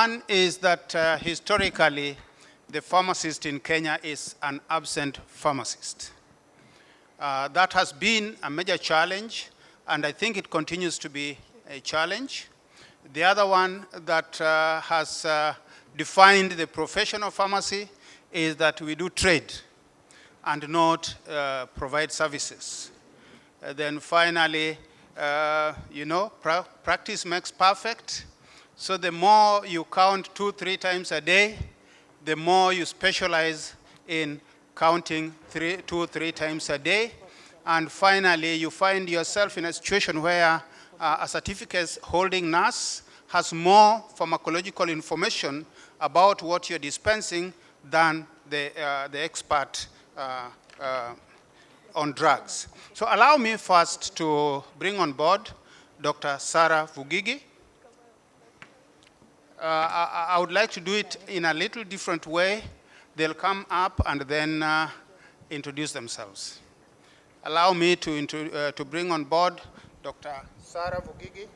One is that historically, the pharmacist in Kenya is an absent pharmacist. That has been a major challenge, and I think it continues to be a challenge. The other one that has defined the profession of pharmacy is that we do trade and not provide services. Then finally, practice makes perfect. So the more you count 2-3 times a day, the more you specialize in counting 2-3 times a day. And finally, you find yourself in a situation where a certificate holding nurse has more pharmacological information about what you're dispensing than the expert on drugs. So allow me first to bring on board Dr. Sara Vugigi. I would like to do it in a little different way. They'll come up and then introduce themselves. Allow me to bring on board Dr. Sara Vugigi.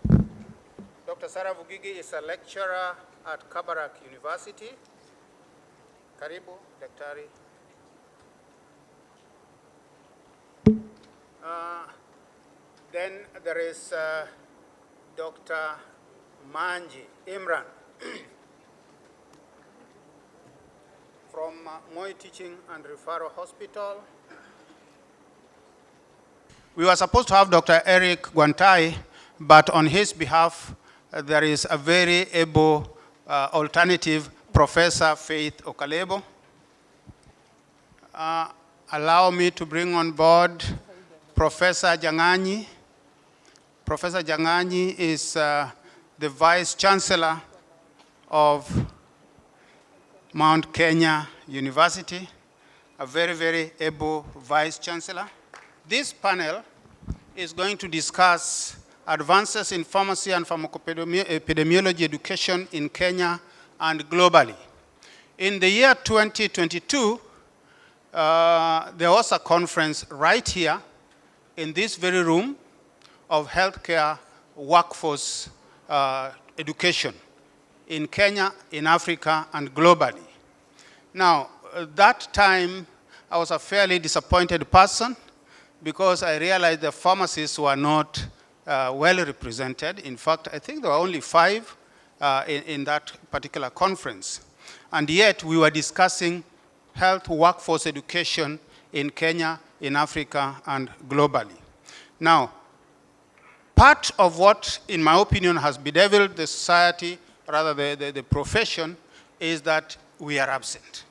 Dr. Sara Vugigi is a lecturer at Kabarak University. Karibu, Daktari. Then there is Dr. Manji, Imran, from Moi Teaching and Referral Hospital. We were supposed to have Dr. Eric Guantai, but on his behalf, there is a very able alternative, Professor Faith Okalebo. Allow me to bring on board Professor Janganyi. Professor Janganyi is the Vice Chancellor of Mount Kenya University, a very, very able Vice Chancellor. This panel is going to discuss advances in pharmacy and pharmacoepidemiology education in Kenya and globally. In the year 2022, there was a conference right here in this very room of healthcare workforce education in Kenya, in Africa, and globally. Now, that time, I was a fairly disappointed person because I realized the pharmacists were not well represented. In fact, I think there were only 5 in that particular conference. And yet, we were discussing health workforce education in Kenya, in Africa, and globally. Now, part of what, in my opinion, has bedeviled the society, rather the profession, is that we are absent.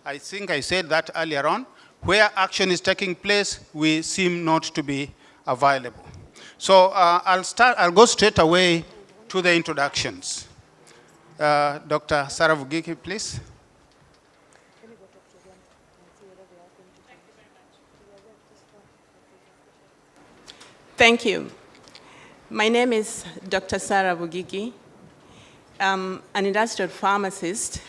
I think I said that earlier on. Where action is taking place, we seem not to be available. So I'll go straight away to the introductions. Dr. Sara Vugigi, please. Thank you. My name is Dr. Sara Vugigi. I'm an industrial pharmacist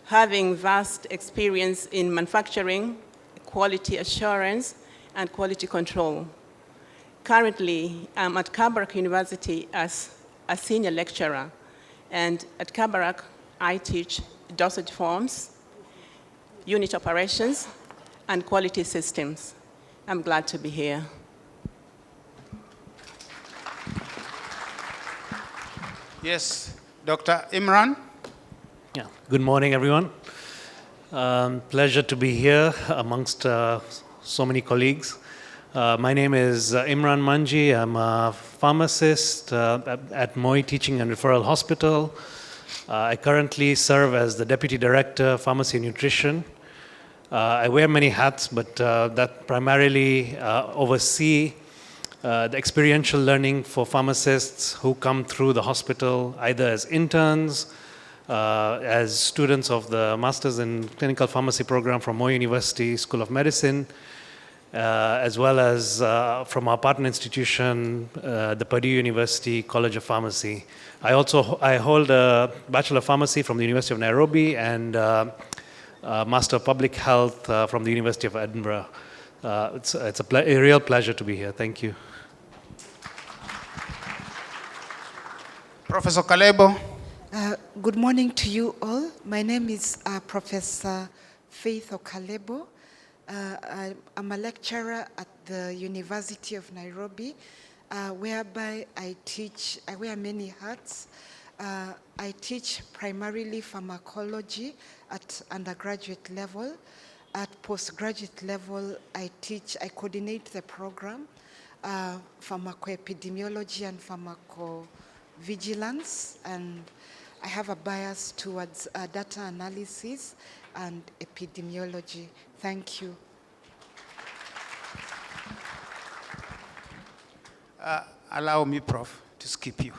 having vast experience in manufacturing, quality assurance, and quality control. Currently, I'm at Kabarak University as a senior lecturer, and at Kabarak, I teach dosage forms, unit operations, and quality systems. I'm glad to be here. Yes, Dr. Imran. Yeah, good morning, everyone. Pleasure to be here amongst so many colleagues. My name is Imran Manji. I'm a pharmacist at Moi Teaching and Referral Hospital. I currently serve as the Deputy Director, Pharmacy and Nutrition. I wear many hats, but that primarily oversee the experiential learning for pharmacists who come through the hospital, either as interns, as students of the Masters in Clinical Pharmacy program from Moi University School of Medicine, as well as from our partner institution, the Purdue University College of Pharmacy. I hold a Bachelor of Pharmacy from the University of Nairobi and Master of Public Health from the University of Edinburgh. It's a real pleasure to be here. Thank you. Professor Okalebo. Good morning to you all. My name is Professor Faith Okalebo. I'm a lecturer at the University of Nairobi, whereby I teach, I wear many hats. I teach primarily pharmacology at undergraduate level. At postgraduate level, I coordinate the program, Pharmacoepidemiology and Pharmacovigilance, and I have a bias towards data analysis and epidemiology. Thank you. Allow me, Prof, to skip you.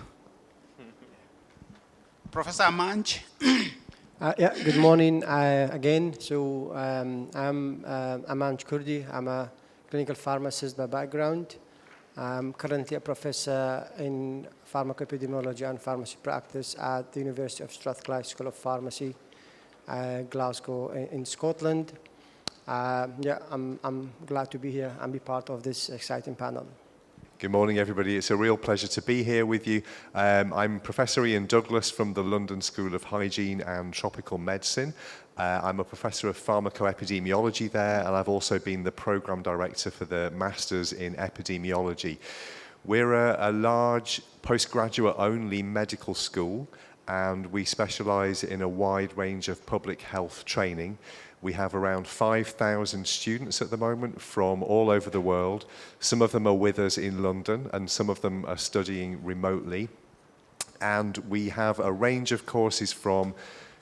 Professor Amanj. Yeah, good morning again. So I'm Amanj Kurdi. I'm a clinical pharmacist by background. I'm currently a professor in pharmacoepidemiology and pharmacy practice at the University of Strathclyde School of Pharmacy, Glasgow in Scotland. Yeah, I'm glad to be here and be part of this exciting panel. Good morning, everybody. It's a real pleasure to be here with you. I'm Professor Ian Douglas from the London School of Hygiene and Tropical Medicine. I'm a professor of pharmacoepidemiology there, and I've also been the program director for the Masters in Epidemiology. We're a large postgraduate-only medical school, and we specialize in a wide range of public health training. We have around 5,000 students at the moment from all over the world. Some of them are with us in London, and some of them are studying remotely. And we have a range of courses from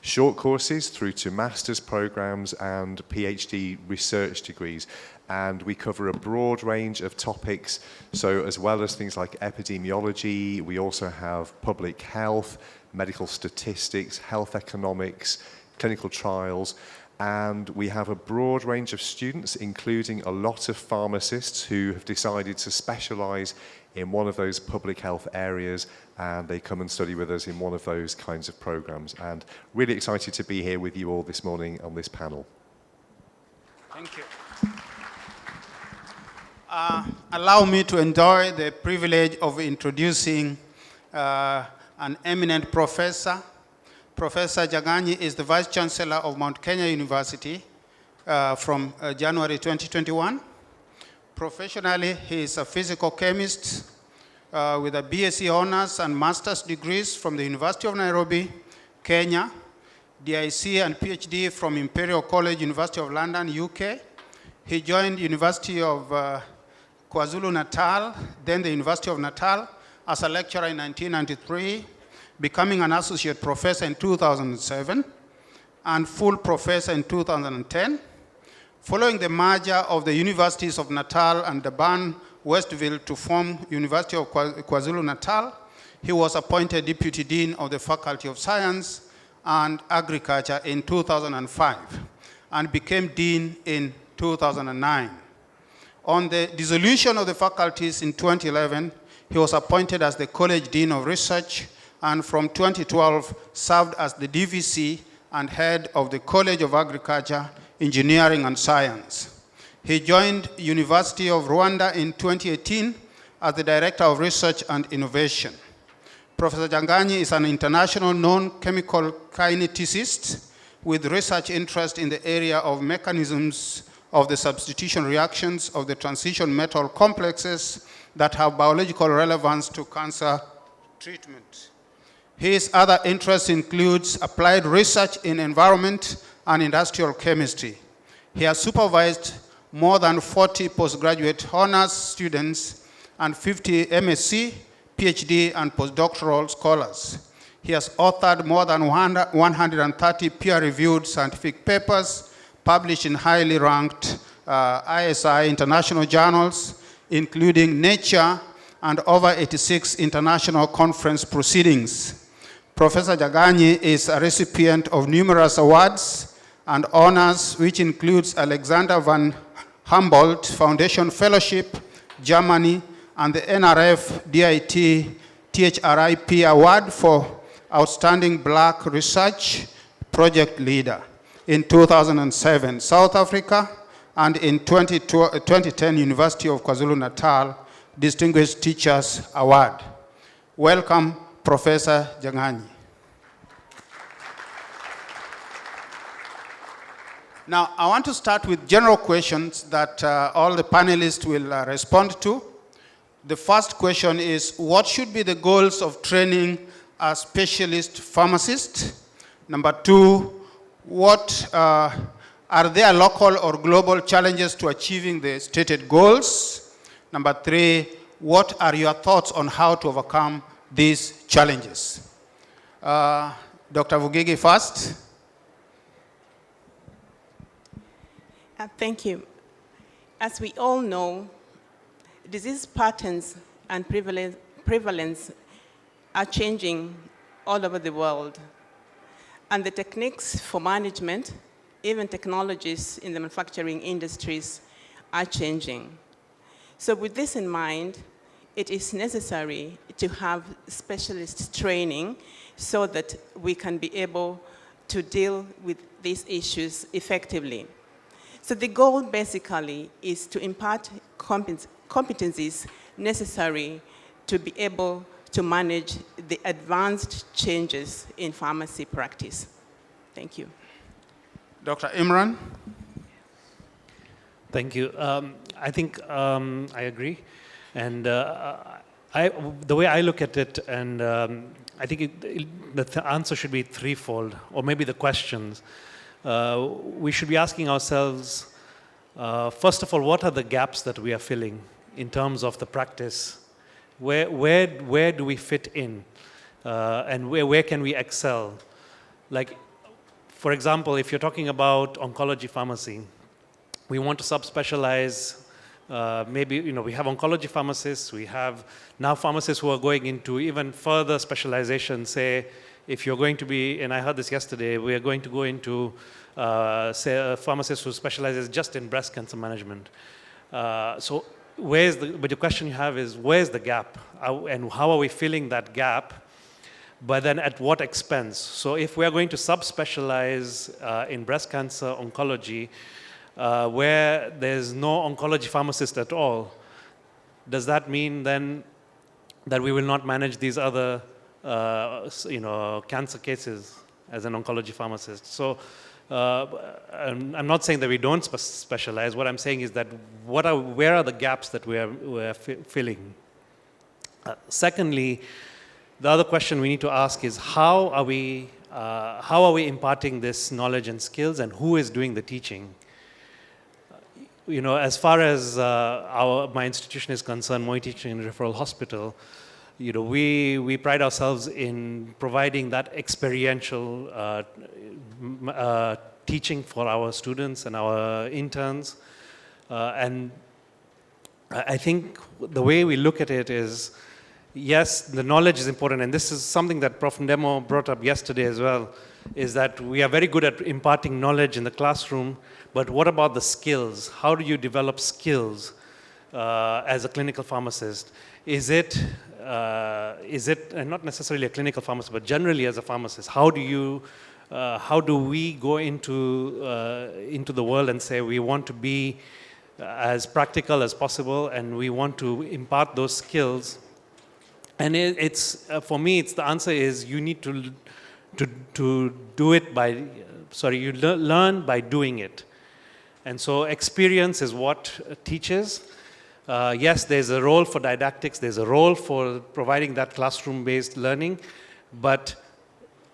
short courses through to master's programs and PhD research degrees. And we cover a broad range of topics. So as well as things like epidemiology, we also have public health, medical statistics, health economics, clinical trials. And we have a broad range of students, including a lot of pharmacists who have decided to specialize in one of those public health areas, and they come and study with us in one of those kinds of programs. And really excited to be here with you all this morning on this panel. Thank you. Allow me to enjoy the privilege of introducing an eminent professor. Professor Jaganyi is the Vice Chancellor of Mount Kenya University from January 2021. Professionally, he is a physical chemist with a BSc honors and master's degrees from the University of Nairobi, Kenya, DIC and PhD from Imperial College, University of London, UK. He joined University of KwaZulu-Natal, then the University of Natal, as a lecturer in 1993, becoming an associate professor in 2007 and full professor in 2010. Following the merger of the Universities of Natal and Durban, Westville to form University of KwaZulu-Natal, he was appointed Deputy Dean of the Faculty of Science and Agriculture in 2005 and became Dean in 2009. On the dissolution of the faculties in 2011, he was appointed as the College Dean of Research, and from 2012 served as the DVC and head of the College of Agriculture, Engineering and Science. He joined University of Rwanda in 2018 as the Director of Research and Innovation. Professor Jaganyi is an international known chemical kineticist with research interest in the area of mechanisms of the substitution reactions of the transition metal complexes that have biological relevance to cancer treatment. His other interests includes applied research in environment and industrial chemistry. He has supervised more than 40 postgraduate honors students and 50 MSc, PhD, and postdoctoral scholars. He has authored more than 130 peer-reviewed scientific papers published in highly ranked ISI international journals, including Nature and over 86 international conference proceedings. Professor Jaganyi is a recipient of numerous awards and honors, which includes Alexander von Humboldt Foundation Fellowship, Germany, and the NRF DIT THRIP Award for Outstanding Black Research Project Leader in 2007, South Africa, and in 2010, University of KwaZulu-Natal Distinguished Teachers Award. Welcome, Professor Jaganyi. Now, I want to start with general questions that all the panelists will respond to. The first question is, what should be the goals of training a specialist pharmacist? Number two, what are there local or global challenges to achieving the stated goals? Number three, what are your thoughts on how to overcome these challenges? Dr. Vugigi first. Thank you. As we all know, disease patterns and prevalence are changing all over the world. And the techniques for management, even technologies in the manufacturing industries, are changing. So with this in mind, it is necessary to have specialist training so that we can be able to deal with these issues effectively. So the goal basically is to impart competencies necessary to be able to manage the advanced changes in pharmacy practice. Thank you. Dr. Imran. Thank you. I think I agree. And the way I look at it, and I think the answer should be threefold, or maybe the questions. We should be asking ourselves, first of all, what are the gaps that we are filling in terms of the practice? Where do we fit in? And where can we excel? Like, for example, if you're talking about oncology pharmacy, we want to subspecialize. Maybe, we have oncology pharmacists, we have now pharmacists who are going into even further specialization. Say, if you're going to be, and I heard this yesterday, we are going to go into, say, a pharmacist who specializes just in breast cancer management. So but the question you have is, where's the gap? And how are we filling that gap? But then at what expense? So if we are going to subspecialize in breast cancer oncology, where there's no oncology pharmacist at all, does that mean then that we will not manage these other cancer cases as an oncology pharmacist? So I'm not saying that we don't specialize. What I'm saying is that where are the gaps that we're filling? Secondly, the other question we need to ask is how are we imparting this knowledge and skills, and who is doing the teaching? As far as my institution is concerned, Moi Teaching and Referral Hospital, we pride ourselves in providing that experiential teaching for our students and our interns. And I think the way we look at it is, yes, the knowledge is important, and this is something that Prof. Ndemo brought up yesterday as well, is that we are very good at imparting knowledge in the classroom, but what about the skills? How do you develop skills as a clinical pharmacist? Is it and not necessarily a clinical pharmacist, but generally as a pharmacist, how do we go into the world and say we want to be as practical as possible, and we want to impart those skills? And for me, the answer is you need to do it by, you learn by doing it. And so experience is what teaches. Yes, there's a role for didactics, there's a role for providing that classroom-based learning, but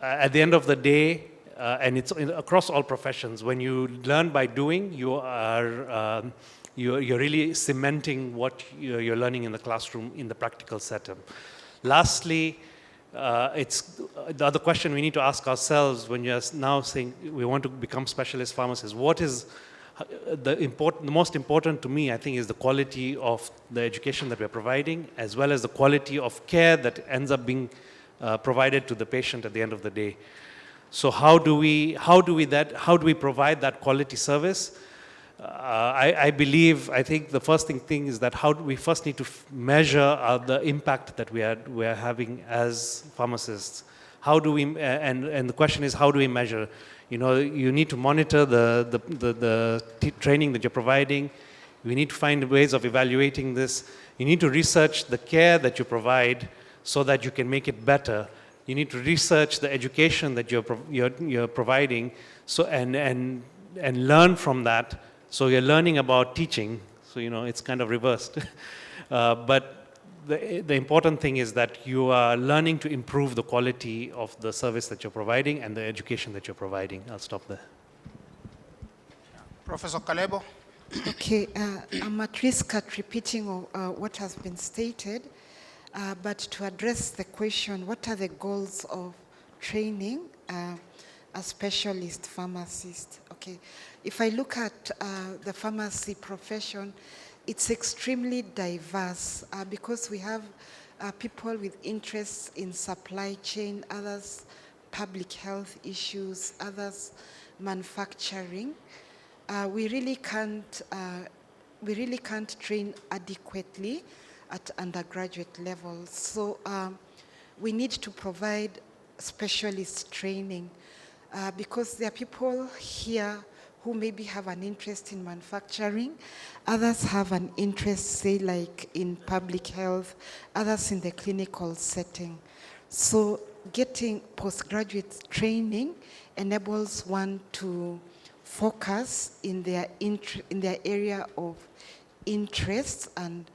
at the end of the day, and it's across all professions, when you learn by doing, you're really cementing what you're learning in the classroom in the practical setup. Lastly, it's the other question we need to ask ourselves when you're now saying we want to become specialist pharmacists. What is the most important to me, I think, is the quality of the education that we're providing, as well as the quality of care that ends up being provided to the patient at the end of the day. So how do we provide that quality service? I think the first thing is that we first need to measure the impact that we are having as pharmacists. How do we, and the question is, how do we measure? You need to monitor the training that you're providing. We need to find ways of evaluating this. You need to research the care that you provide so that you can make it better. You need to research the education that you're providing, and learn from that. So you're learning about teaching. So, it's kind of reversed. But the important thing is that you are learning to improve the quality of the service that you're providing and the education that you're providing. I'll stop there. Professor Okalebo. Okay, I'm at risk at repeating what has been stated, but to address the question, what are the goals of training a specialist pharmacist? Okay, if I look at the pharmacy profession, it's extremely diverse because we have people with interests in supply chain, others public health issues, others manufacturing. We really can't train adequately at undergraduate level. So we need to provide specialist training because there are people here who maybe have an interest in manufacturing, others have an interest, say, like in public health, others in the clinical setting. So getting postgraduate training enables one to focus in their area of interest and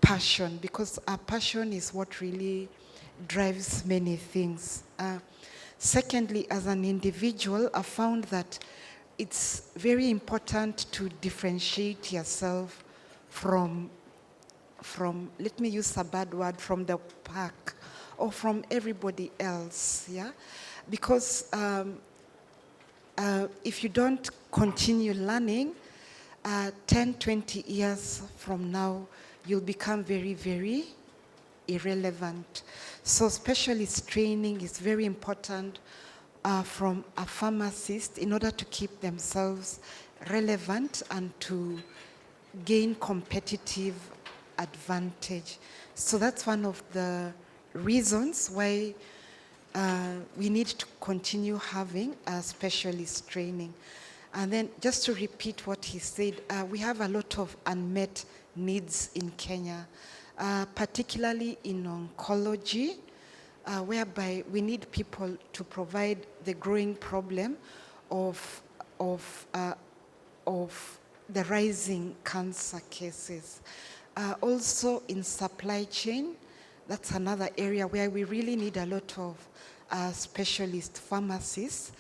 passion, because our passion is what really drives many things. Secondly, as an individual, I found that it's very important to differentiate yourself from, let me use a bad word, from the pack or from everybody else, yeah? Because if you don't continue learning, 10, 20 years from now, you'll become very, very irrelevant. So specialist training is very important from a pharmacist in order to keep themselves relevant and to gain competitive advantage. So that's one of the reasons why we need to continue having a specialist training. And then just to repeat what he said, we have a lot of unmet needs in Kenya, particularly in oncology, whereby we need people to provide the growing problem of the rising cancer cases. Also in supply chain, that's another area where we really need a lot of specialist pharmacists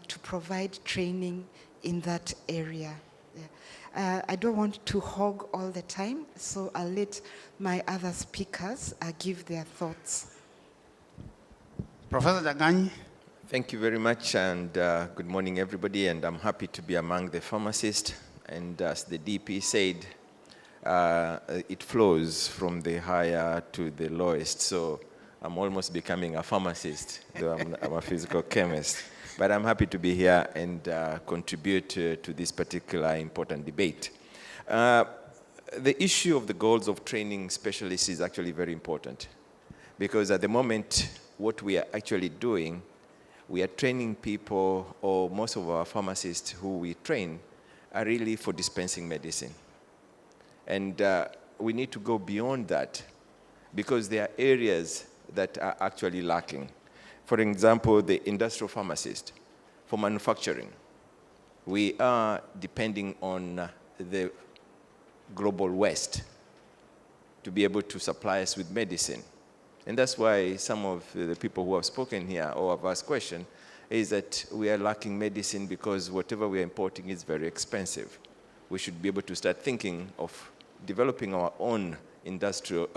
to provide training in that area. Yeah. I don't want to hog all the time, so I'll let my other speakers give their thoughts. Professor Jaganyi. Thank you very much, and good morning, everybody. And I'm happy to be among the pharmacists. And as the DP said, it flows from the higher to the lowest. So I'm almost becoming a pharmacist, though I'm a physical chemist. But I'm happy to be here and contribute to this particular important debate. The issue of the goals of training specialists is actually very important, because at the moment, what we are actually doing, we are training people, or most of our pharmacists who we train are really for dispensing medicine. And we need to go beyond that, because there are areas that are actually lacking. For example, the industrial pharmacist. For manufacturing, we are depending on the global West to be able to supply us with medicine. And that's why some of the people who have spoken here or have asked questions is that we are lacking medicine because whatever we are importing is very expensive. We should be able to start thinking of developing our own industrial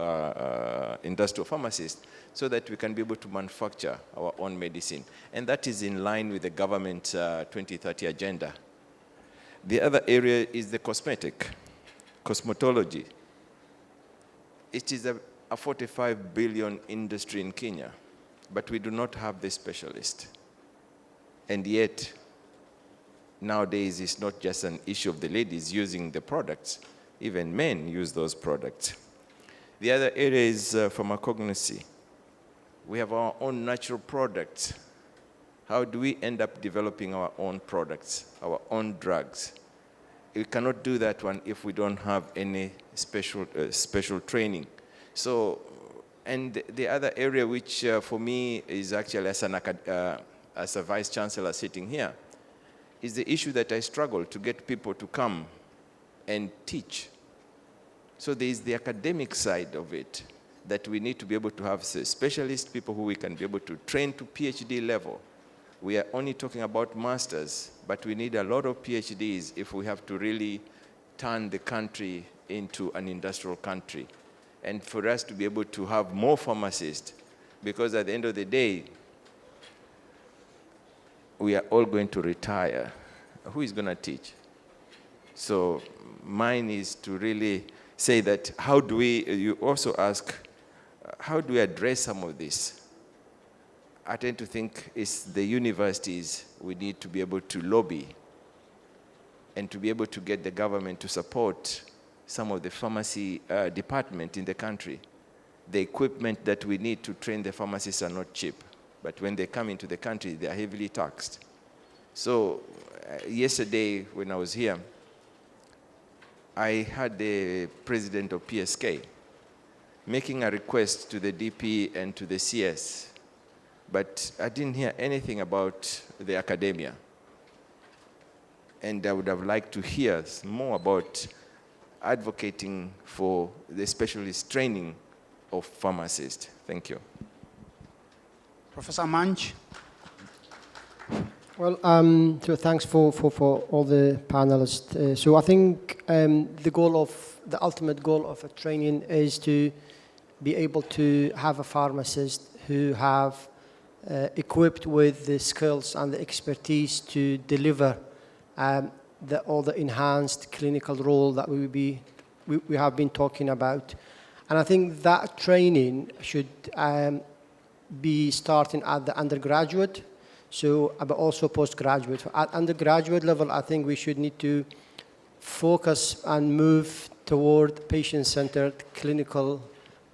pharmacists so that we can be able to manufacture our own medicine. And that is in line with the government 2030 agenda. The other area is the cosmetology. It is a 45 billion industry in Kenya, but we do not have the specialist. And yet, nowadays, it's not just an issue of the ladies using the products, even men use those products. The other area is pharmacognosy. We have our own natural products. How do we end up developing our own products, our own drugs? We cannot do that one if we don't have any special training. So, and the other area which for me is actually as a Vice Chancellor sitting here, is the issue that I struggle to get people to come and teach. So there is the academic side of it that we need to be able to have specialist people who we can be able to train to PhD level. We are only talking about masters, but we need a lot of PhDs if we have to really turn the country into an industrial country. And for us to be able to have more pharmacists, because at the end of the day, we are all going to retire. Who is going to teach? So mine is to really say that how do we, you also ask, how do we address some of this? I tend to think it's the universities we need to be able to lobby and to be able to get the government to support some of the pharmacy department in the country. The equipment that we need to train the pharmacists are not cheap, but when they come into the country, they are heavily taxed. So yesterday when I was here, I had the president of PSK making a request to the DP and to the CS, but I didn't hear anything about the academia. And I would have liked to hear more about advocating for the specialist training of pharmacists. Thank you. Professor Amanj. Well, so thanks for all the panelists. So I think the ultimate goal of a training is to be able to have a pharmacist who have equipped with the skills and the expertise to deliver all the enhanced clinical role that we have been talking about. And I think that training should be starting at the undergraduate, but also postgraduate. At undergraduate level, I think we should need to focus and move toward patient-centered clinical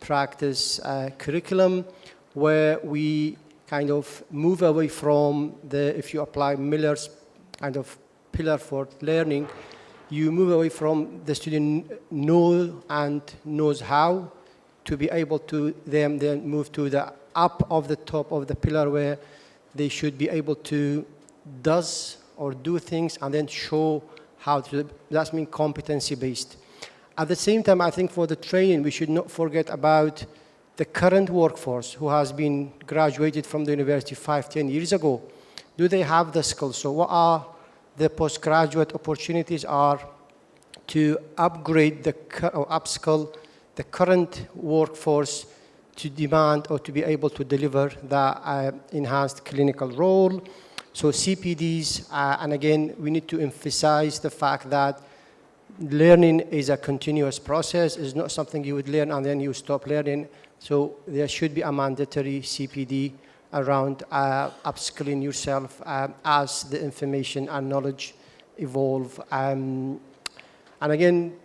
practice curriculum, where we kind of move away from if you apply Miller's kind of pillar for learning, you move away from the student knows how, to be able to then move to the up of the top of the pillar, where they should be able to do things and then show how to. That's mean competency-based. At the same time, I think for the training, we should not forget about the current workforce who has been graduated from the university 5-10 years ago. Do they have the skills? So what are the postgraduate opportunities are to upgrade or upskill the current workforce to demand or to be able to deliver the enhanced clinical role. So CPDs, and again, we need to emphasize the fact that learning is a continuous process. It's not something you would learn and then you stop learning. So there should be a mandatory CPD around upskilling yourself as the information and knowledge evolve. And again,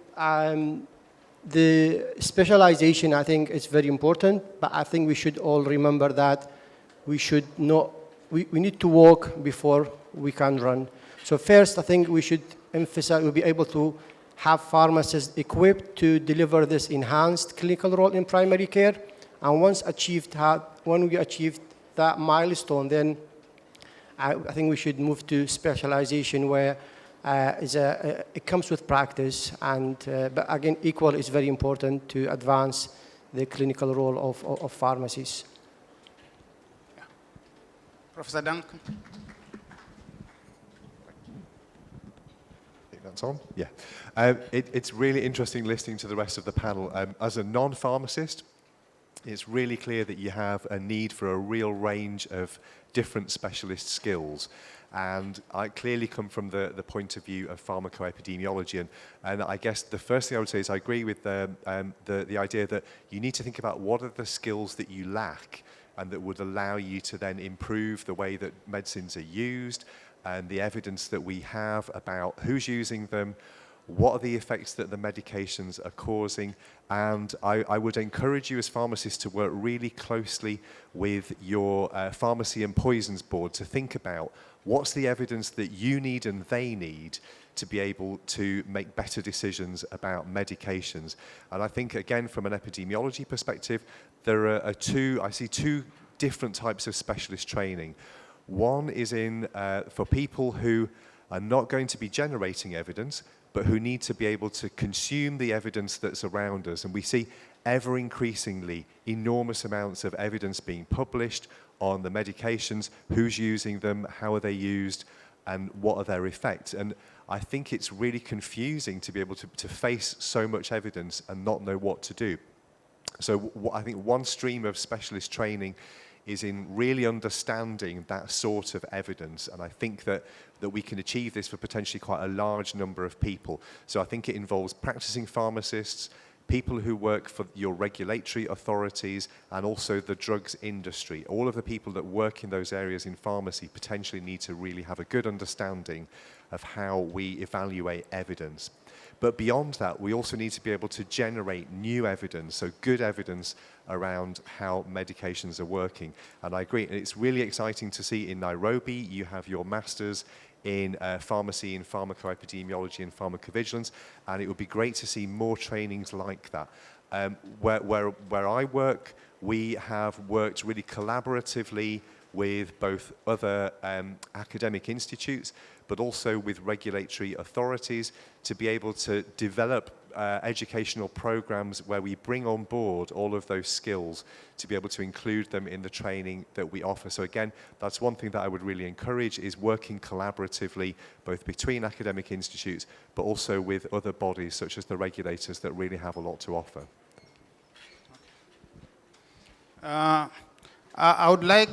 the specialization, I think, is very important, but I think we should all remember that we need to walk before we can run. So first, I think we should emphasize, we'll be able to have pharmacists equipped to deliver this enhanced clinical role in primary care. And when we achieved that milestone, then I think we should move to specialization, where it comes with practice, but again, equal is very important to advance the clinical role of pharmacies. Yeah. Professor Duncan. That's on? Yeah. It's really interesting listening to the rest of the panel. As a non-pharmacist, it's really clear that you have a need for a real range of different specialist skills. And I clearly come from the point of view of pharmacoepidemiology. And I guess the first thing I would say is I agree with the idea that you need to think about what are the skills that you lack and that would allow you to then improve the way that medicines are used and the evidence that we have about who's using them, what are the effects that the medications are causing. And I would encourage you as pharmacists to work really closely with your Pharmacy and Poisons Board to think about what's the evidence that you need and they need to be able to make better decisions about medications. And I think, again, from an epidemiology perspective, I see two different types of specialist training. One is for people who are not going to be generating evidence, but who need to be able to consume the evidence that's around us. And we see ever increasingly enormous amounts of evidence being published on the medications, who's using them, how are they used, and what are their effects. And I think it's really confusing to be able to face so much evidence and not know what to do. So I think one stream of specialist training is in really understanding that sort of evidence, and I think that we can achieve this for potentially quite a large number of people. So I think it involves practicing pharmacists, people who work for your regulatory authorities, and also the drugs industry. All of the people that work in those areas in pharmacy potentially need to really have a good understanding of how we evaluate evidence. But beyond that, we also need to be able to generate new evidence, so good evidence around how medications are working. And I agree, and it's really exciting to see in Nairobi, you have your masters in pharmacy, in pharmacoepidemiology and pharmacovigilance, and it would be great to see more trainings like that. Where I work, we have worked really collaboratively with both other academic institutes, but also with regulatory authorities to be able to develop educational programs where we bring on board all of those skills to be able to include them in the training that we offer. So again, that's one thing that I would really encourage, is working collaboratively both between academic institutes but also with other bodies such as the regulators that really have a lot to offer. I would like,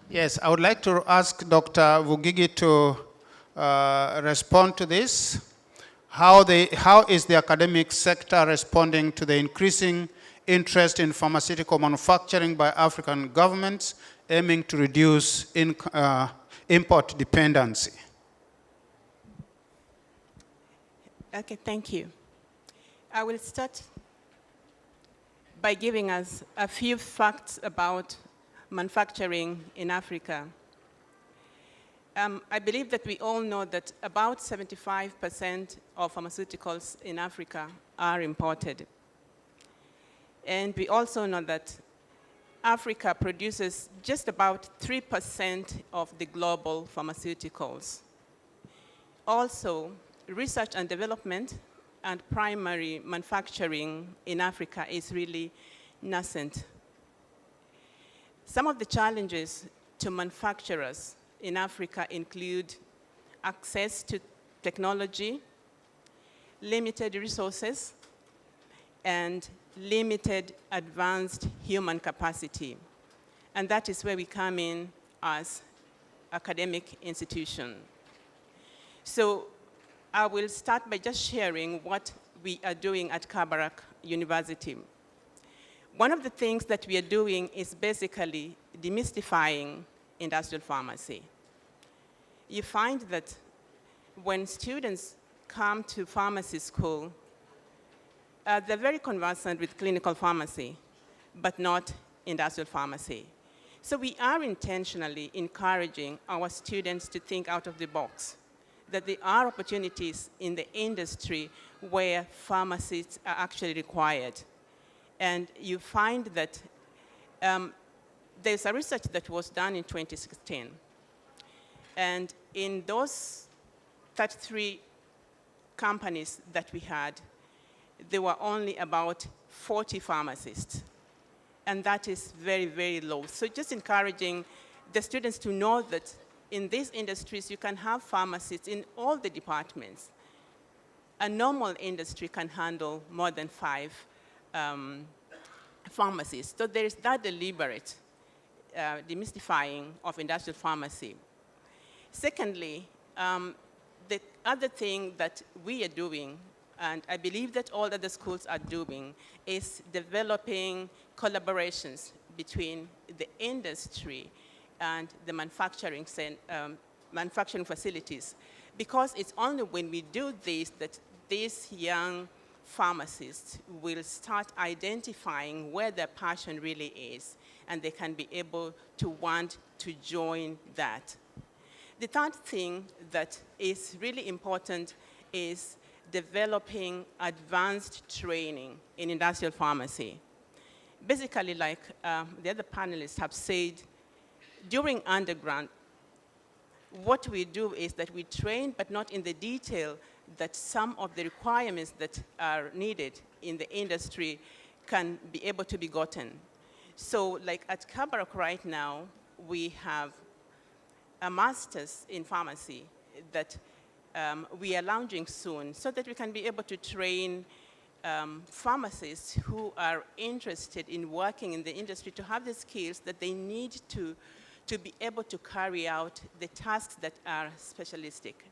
yes, I would like to ask Dr. Vugigi to respond to this. How is the academic sector responding to the increasing interest in pharmaceutical manufacturing by African governments aiming to reduce import dependency? Okay, thank you. I will start by giving us a few facts about manufacturing in Africa. I believe that we all know that about 75% of pharmaceuticals in Africa are imported. And we also know that Africa produces just about 3% of the global pharmaceuticals. Also, research and development and primary manufacturing in Africa is really nascent. Some of the challenges to manufacturers in Africa include access to technology, limited resources, and limited advanced human capacity. And that is where we come in as academic institution. So I will start by just sharing what we are doing at Kabarak University. One of the things that we are doing is basically demystifying industrial pharmacy. You find that when students come to pharmacy school, they're very conversant with clinical pharmacy, but not industrial pharmacy. So we are intentionally encouraging our students to think out of the box, that there are opportunities in the industry where pharmacists are actually required. And you find that there's a research that was done in 2016. And in those 33 companies that we had, there were only about 40 pharmacists. And that is very, very low. So just encouraging the students to know that in these industries, you can have pharmacists in all the departments. A normal industry can handle more than 5 pharmacists. So there is that deliberate demystifying of industrial pharmacy. Secondly, the other thing that we are doing, and I believe that all other schools are doing, is developing collaborations between the industry and the manufacturing facilities. Because it's only when we do this that these young pharmacists will start identifying where their passion really is, and they can be able to want to join that. The third thing that is really important is developing advanced training in industrial pharmacy. Basically, like the other panelists have said, during undergrad, what we do is that we train, but not in the detail that some of the requirements that are needed in the industry can be able to be gotten. So like at Kabarak right now, we have a master's in pharmacy that we are launching soon so that we can be able to train pharmacists who are interested in working in the industry to have the skills that they need to be able to carry out the tasks that are specialistic.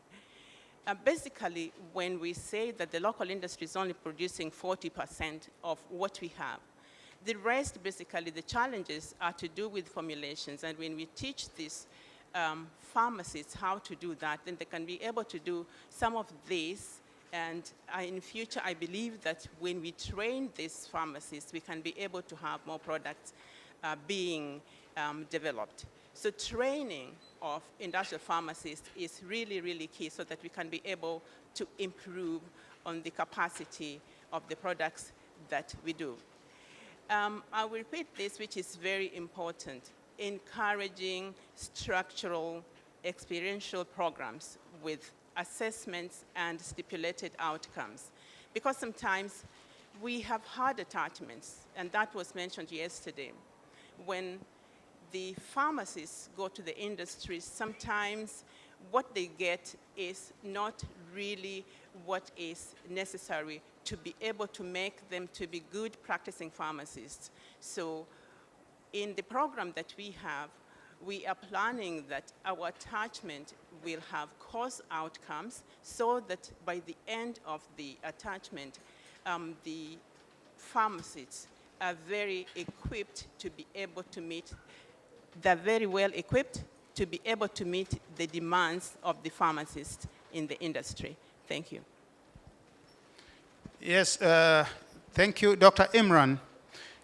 Basically, when we say that the local industry is only producing 40% of what we have, the rest, basically, the challenges are to do with formulations. And when we teach these pharmacists how to do that, then they can be able to do some of this. And in future, I believe that when we train these pharmacists, we can be able to have more products being developed. So training of industrial pharmacists is really, really key so that we can be able to improve on the capacity of the products that we do. I will repeat this, which is very important, encouraging structural experiential programs with assessments and stipulated outcomes. Because sometimes we have hard attachments, and that was mentioned yesterday. When the pharmacists go to the industry, sometimes what they get is not really what is necessary to be able to make them to be good practicing pharmacists. So in the program that we have, we are planning that our attachment will have course outcomes so that by the end of the attachment, the pharmacists are very equipped to be able to meet, they're very well equipped to be able to meet the demands of the pharmacists in the industry. Thank you. Yes, thank you, Dr. Imran.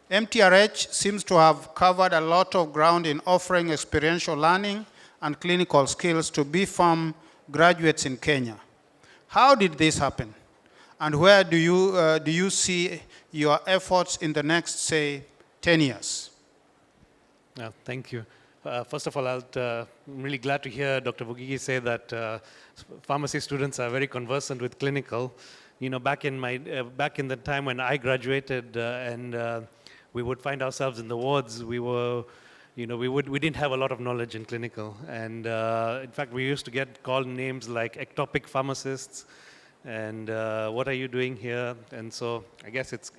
MTRH seems to have covered a lot of ground in offering experiential learning and clinical skills to BPharm graduates in Kenya. How did this happen? And where do you see your efforts in the next, say, 10 years? Thank you. First of all, I'm really glad to hear Dr. Vugigi say that pharmacy students are very conversant with clinical. You know, back in the time when I graduated and we would find ourselves in the wards, we didn't have a lot of knowledge in clinical. And in fact, we used to get called names like ectopic pharmacists and what are you doing here? And so I guess it's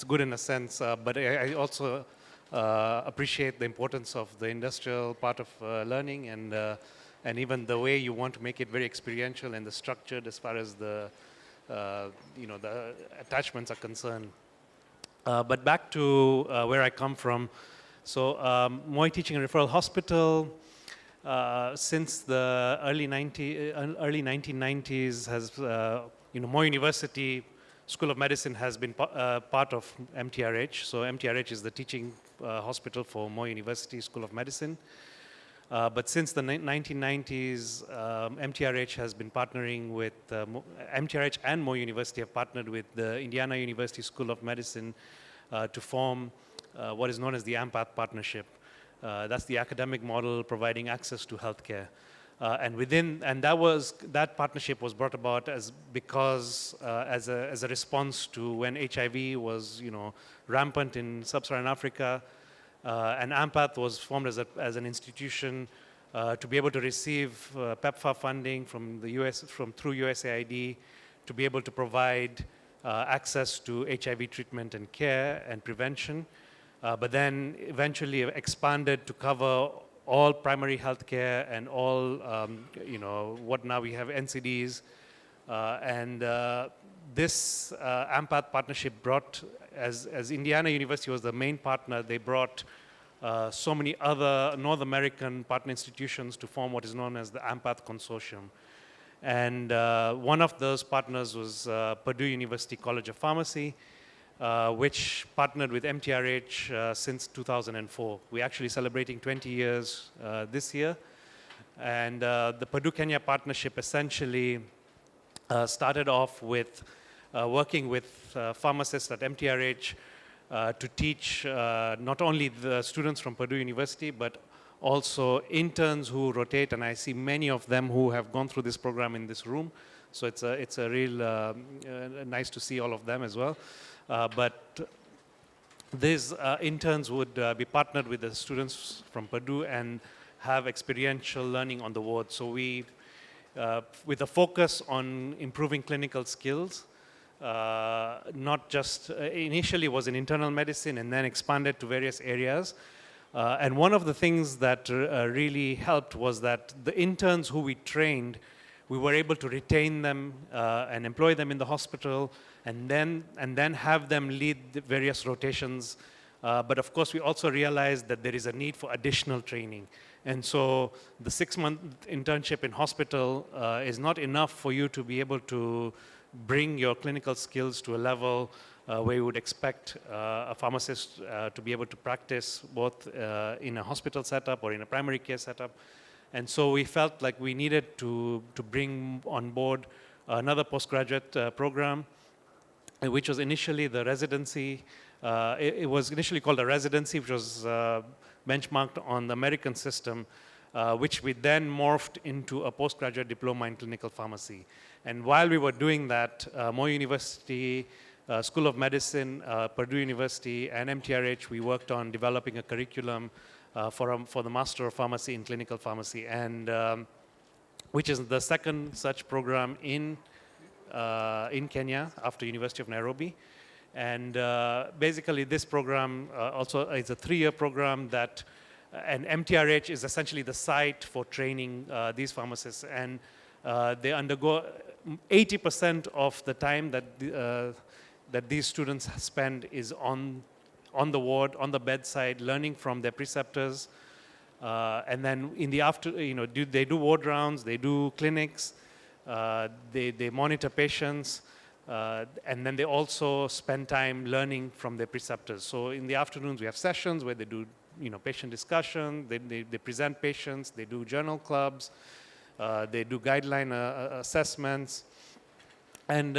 good in a sense, but I also appreciate the importance of the industrial part of learning and even the way you want to make it very experiential and the structured as far as the the attachments are concerned. But back to where I come from. So Moi Teaching and Referral Hospital, since the early 1990s, has Moi University School of Medicine has been part of MTRH. So MTRH is the teaching hospital for Moi University School of Medicine. But since the 1990s, MTRH has been partnering with, MTRH and Moi University have partnered with the Indiana University School of Medicine to form what is known as the AMPATH partnership. That's the academic model providing access to healthcare. That partnership was brought about as a response to when HIV was rampant in sub-Saharan Africa. And AMPATH was formed as an institution to be able to receive PEPFAR funding from the through USAID to be able to provide access to HIV treatment and care and prevention, but then eventually expanded to cover all primary health care and all, what now we have NCDs. This AMPATH partnership brought, as Indiana University was the main partner, they brought so many other North American partner institutions to form what is known as the AMPATH Consortium. And one of those partners was Purdue University College of Pharmacy, which partnered with MTRH since 2004. We're actually celebrating 20 years this year. And the Purdue-Kenya partnership essentially started off with working with pharmacists at MTRH to teach not only the students from Purdue University, but also interns who rotate, and I see many of them who have gone through this program in this room. So it's a real nice to see all of them as well. But these interns would be partnered with the students from Purdue and have experiential learning on the ward. So we, with a focus on improving clinical skills, not just, initially was in internal medicine and then expanded to various areas. And one of the things that really helped was that the interns who we trained, we were able to retain them and employ them in the hospital, and then have them lead the various rotations. But of course, we also realized that there is a need for additional training. And so the 6-month internship in hospital is not enough for you to be able to bring your clinical skills to a level where you would expect a pharmacist to be able to practice both in a hospital setup or in a primary care setup. And so we felt like we needed to bring on board another postgraduate program, which was initially the residency. It was initially called a residency, which was benchmarked on the American system, which we then morphed into a postgraduate diploma in clinical pharmacy. And while we were doing that, Moy University, School of Medicine, Purdue University, and MTRH, we worked on developing a curriculum for the Master of Pharmacy in Clinical Pharmacy, and which is the second such program in Kenya after University of Nairobi. And basically this program also is a 3-year program that, and MTRH is essentially the site for training these pharmacists, and they undergo 80% of the time that these students spend is on the ward, on the bedside, learning from their preceptors. And then in the they do ward rounds, they do clinics, they monitor patients, and then they also spend time learning from their preceptors. So in the afternoons, we have sessions where they do patient discussion, they present patients, they do journal clubs, they do guideline assessments, and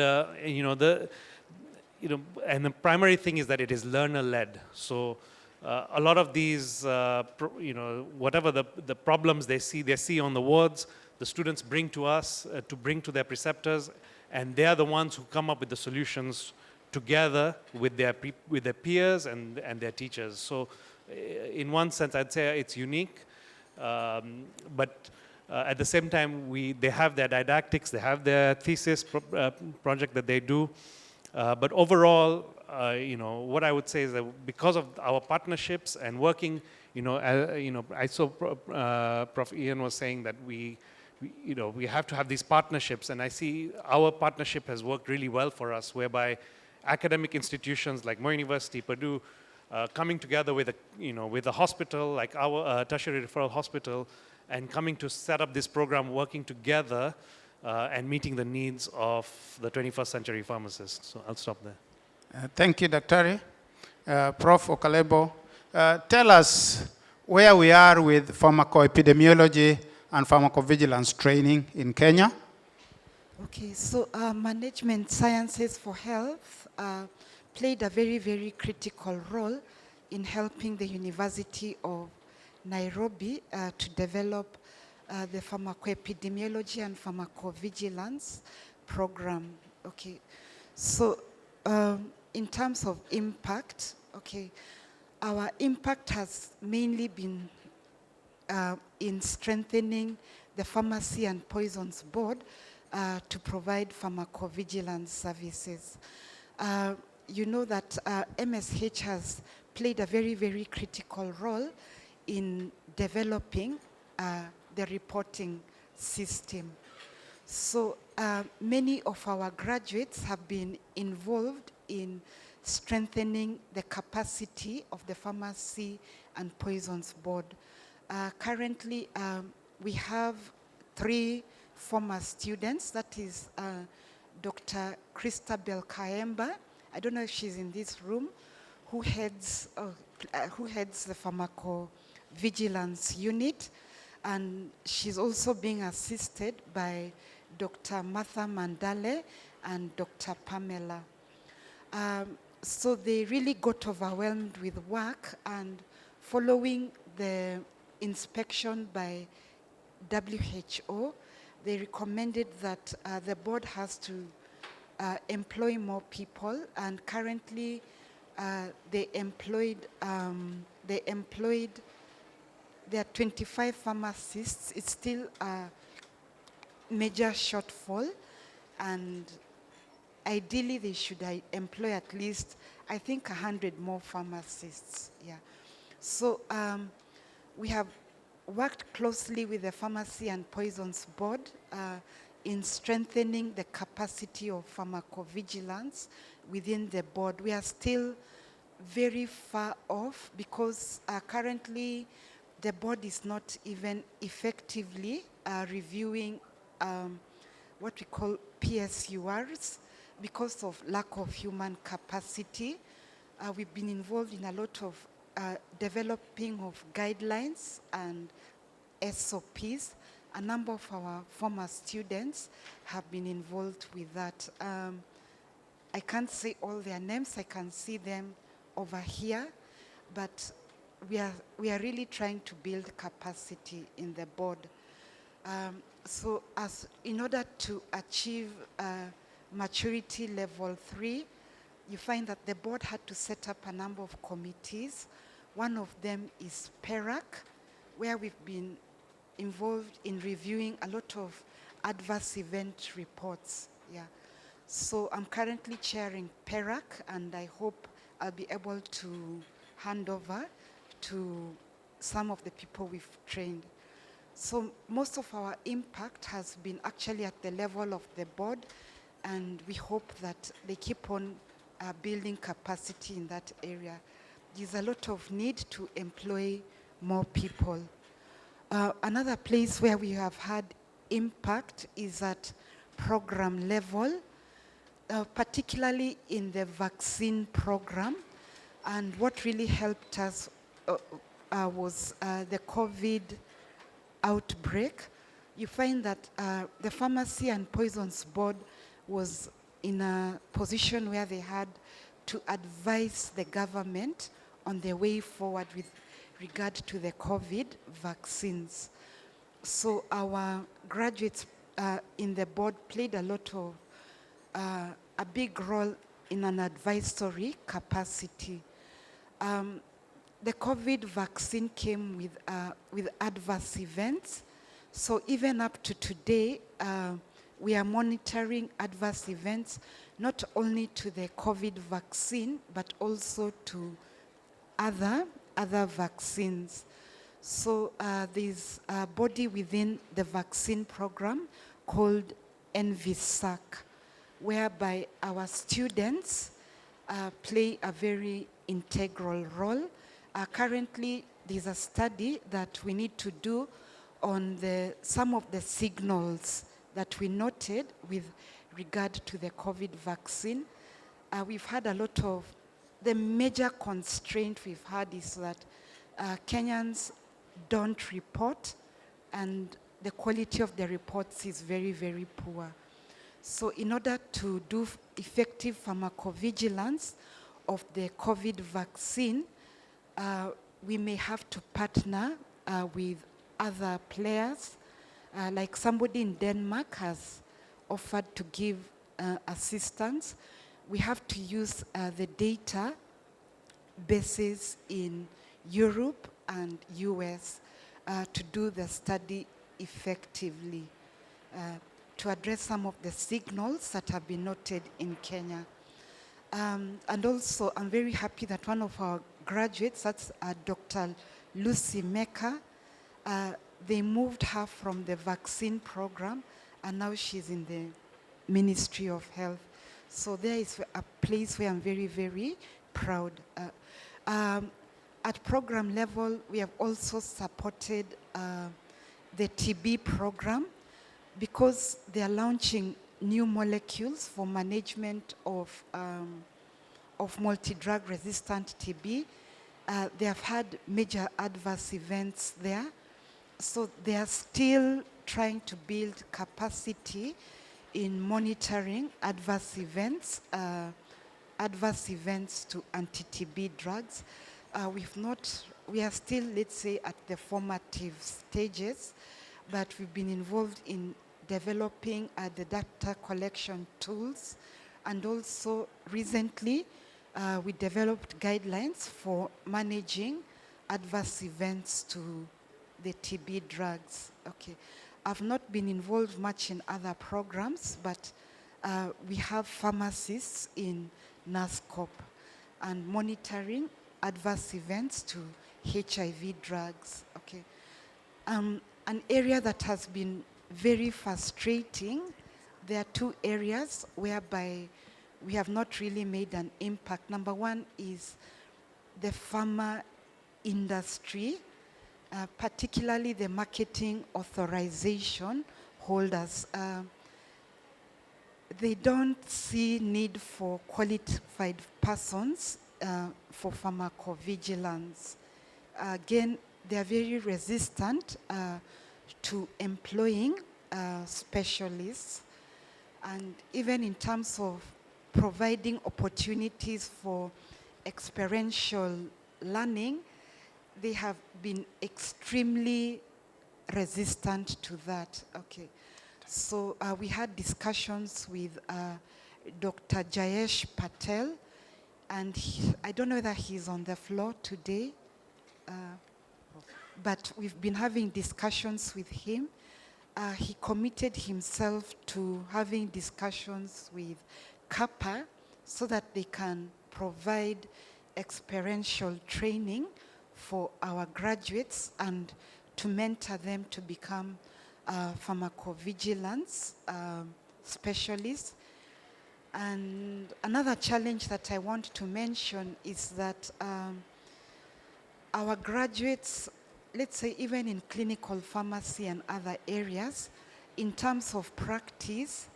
and the primary thing is that it is learner-led. So a lot of these, whatever the problems they see on the wards, the students bring to us to bring to their preceptors, and they are the ones who come up with the solutions together with their peers and their teachers. So in one sense, I'd say it's unique, but at the same time, they have their didactics, they have their thesis project that they do. But overall, what I would say is that because of our partnerships and working, I saw Prof. Ian was saying that we have to have these partnerships, and I see our partnership has worked really well for us, whereby academic institutions like Moy University, Purdue, coming together with a hospital like our tertiary referral hospital, and coming to set up this program, working together and meeting the needs of the 21st century pharmacists. So I'll stop there. Thank you, Dr. Prof. Okalebo, tell us where we are with pharmacoepidemiology and pharmacovigilance training in Kenya. Okay, so management sciences for health played a very, very critical role in helping the University of Nairobi to develop the pharmacoepidemiology and pharmacovigilance program. Okay, so in terms of impact, okay, our impact has mainly been in strengthening the Pharmacy and Poisons Board to provide pharmacovigilance services. You know that MSH has played a very, very critical role in developing the reporting system. So many of our graduates have been involved in strengthening the capacity of the Pharmacy and Poisons Board. Currently, we have 3 former students, that is Dr. Christabel Kaemba, I don't know if she's in this room, who heads the pharmacovigilance unit, and she's also being assisted by Dr. Martha Mandale and Dr. Pamela. So they really got overwhelmed with work, and following the inspection by WHO, they recommended that the board has to employ more people, and currently there are 25 pharmacists. It's still a major shortfall, and ideally they should employ at least, I think, 100 more pharmacists. Yeah. So we have worked closely with the Pharmacy and Poisons Board in strengthening the capacity of pharmacovigilance within the board. We are still very far off because currently the board is not even effectively reviewing what we call PSURs because of lack of human capacity. We've been involved in a lot of developing of guidelines and SOPs. A number of our former students have been involved with that. I can't say all their names, I can see them over here, but we are really trying to build capacity in the board. So in order to achieve maturity level 3, you find that the board had to set up a number of committees. One of them is PERAC, where we've been involved in reviewing a lot of adverse event reports. Yeah. So I'm currently chairing PERAC, and I hope I'll be able to hand over to some of the people we've trained. So most of our impact has been actually at the level of the board, and we hope that they keep on building capacity in that area. There's a lot of need to employ more people. Another place where we have had impact is at program level, particularly in the vaccine program. And what really helped us was the COVID outbreak. You find that the Pharmacy and Poisons Board was in a position where they had to advise the government on the way forward with regard to the COVID vaccines. So our graduates in the board played a big role in an advisory capacity. The COVID vaccine came with adverse events. So even up to today, we are monitoring adverse events, not only to the COVID vaccine, but also to other vaccines. So there's a body within the vaccine program called NVSAC, whereby our students play a very integral role. Currently, there's a study that we need to do on some of the signals that we noted with regard to the COVID vaccine. We've had a lot of, the major constraint we've had is that Kenyans don't report, and the quality of the reports is very, very poor. So in order to do effective pharmacovigilance of the COVID vaccine, we may have to partner with other players, like somebody in Denmark has offered to give assistance. We have to use the data bases in Europe and US to do the study effectively, to address some of the signals that have been noted in Kenya. And also, I'm very happy that one of our graduates, that's Dr. Lucy Meka, they moved her from the vaccine program, and now she's in the Ministry of Health. So there is a place where I'm very, very proud. At program level, we have also supported the TB program, because they are launching new molecules for management of multi-drug resistant TB. They have had major adverse events there. So they are still trying to build capacity in monitoring adverse events to anti-TB drugs. We've not we are still, let's say, at the formative stages, but we've been involved in developing the data collection tools, and also recently we developed guidelines for managing adverse events to the TB drugs. Okay, I've not been involved much in other programs, but we have pharmacists in NASCOP and monitoring adverse events to HIV drugs. Okay, an area that has been very frustrating. There are two areas whereby we have not really made an impact. Number one is the pharma industry, particularly the marketing authorization holders. They don't see need for qualified persons for pharmacovigilance. Again, they are very resistant to employing specialists, and even in terms of providing opportunities for experiential learning, they have been extremely resistant to that. Okay, so we had discussions with Dr. Jayesh Patel, and I don't know whether he's on the floor today, but we've been having discussions with him. He committed himself to having discussions with CAPA so that they can provide experiential training for our graduates and to mentor them to become pharmacovigilance specialists. And another challenge that I want to mention is that our graduates, let's say even in clinical pharmacy and other areas, in terms of practice,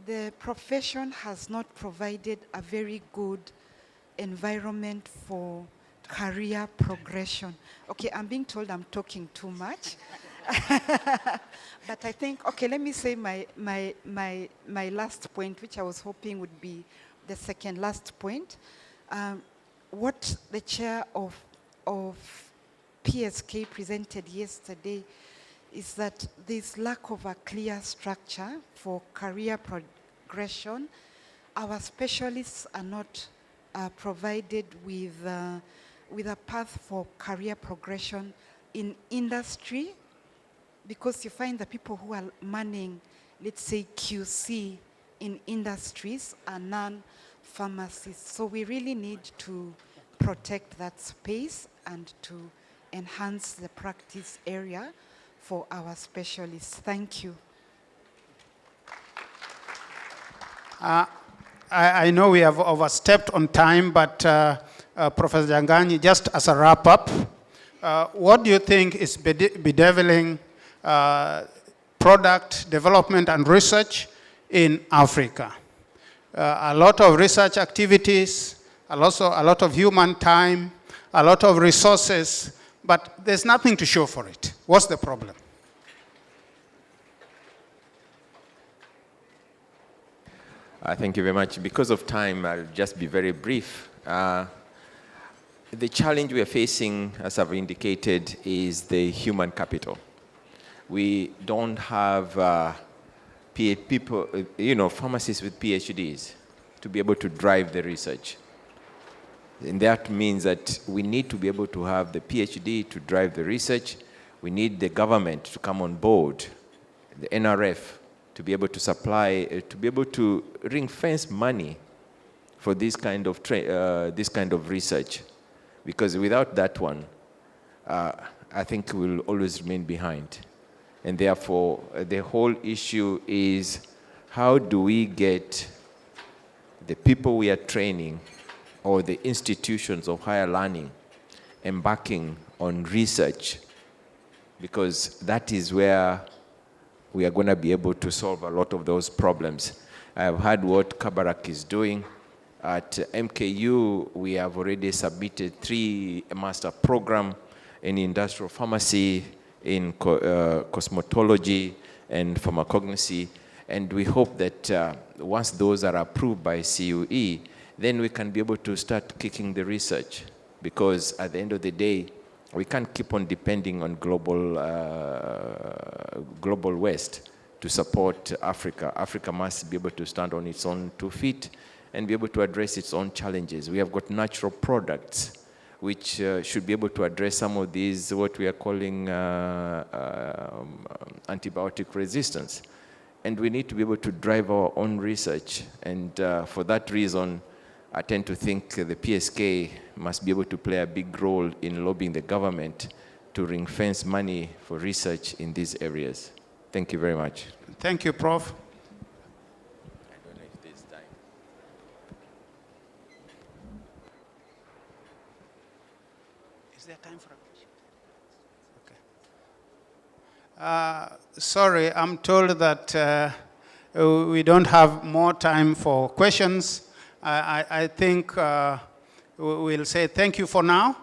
the profession has not provided a very good environment for career progression. Okay, I'm being told I'm talking too much. But I think, okay, let me say my last point, which I was hoping would be the second last point. What the chair of PSK presented yesterday is that there's lack of a clear structure for career progression. Our specialists are not provided with a path for career progression in industry, because you find the people who are manning, let's say, QC in industries are non-pharmacists. So we really need to protect that space and to enhance the practice area for our specialists. Thank you. I know we have overstepped on time, but Professor Janganyi, just as a wrap-up, what do you think is bedeviling product development and research in Africa? A lot of research activities, also a lot of human time, a lot of resources, but there's nothing to show for it. What's the problem? Thank you very much. Because of time, I'll just be very brief. The challenge we are facing, as I've indicated, is the human capital. We don't have people, pharmacists with PhDs to be able to drive the research. And that means that we need to be able to have the PhD to drive the research. We need the government to come on board, the NRF, to be able to supply, to be able to ring-fence money for this kind of research. Because without that one, I think we'll always remain behind. And therefore, the whole issue is, how do we get the people we are training or the institutions of higher learning embarking on research? Because that is where we are going to be able to solve a lot of those problems. I have heard what Kabarak is doing. At MKU, we have already submitted 3 master programs in industrial pharmacy, in cosmetology, and pharmacognosy. And we hope that once those are approved by CUE, then we can be able to start kicking the research. because at the end of the day, we can't keep on depending on global West to support Africa. Africa must be able to stand on its own 2 feet and be able to address its own challenges. We have got natural products which should be able to address some of these, what we are calling antibiotic resistance. And we need to be able to drive our own research. And for that reason, I tend to think the PSK must be able to play a big role in lobbying the government to ring-fence money for research in these areas. Thank you very much. Thank you, Prof. I don't know if there's time. Is there time for a question? Okay. Sorry, I'm told that we don't have more time for questions. I think we'll say thank you for now.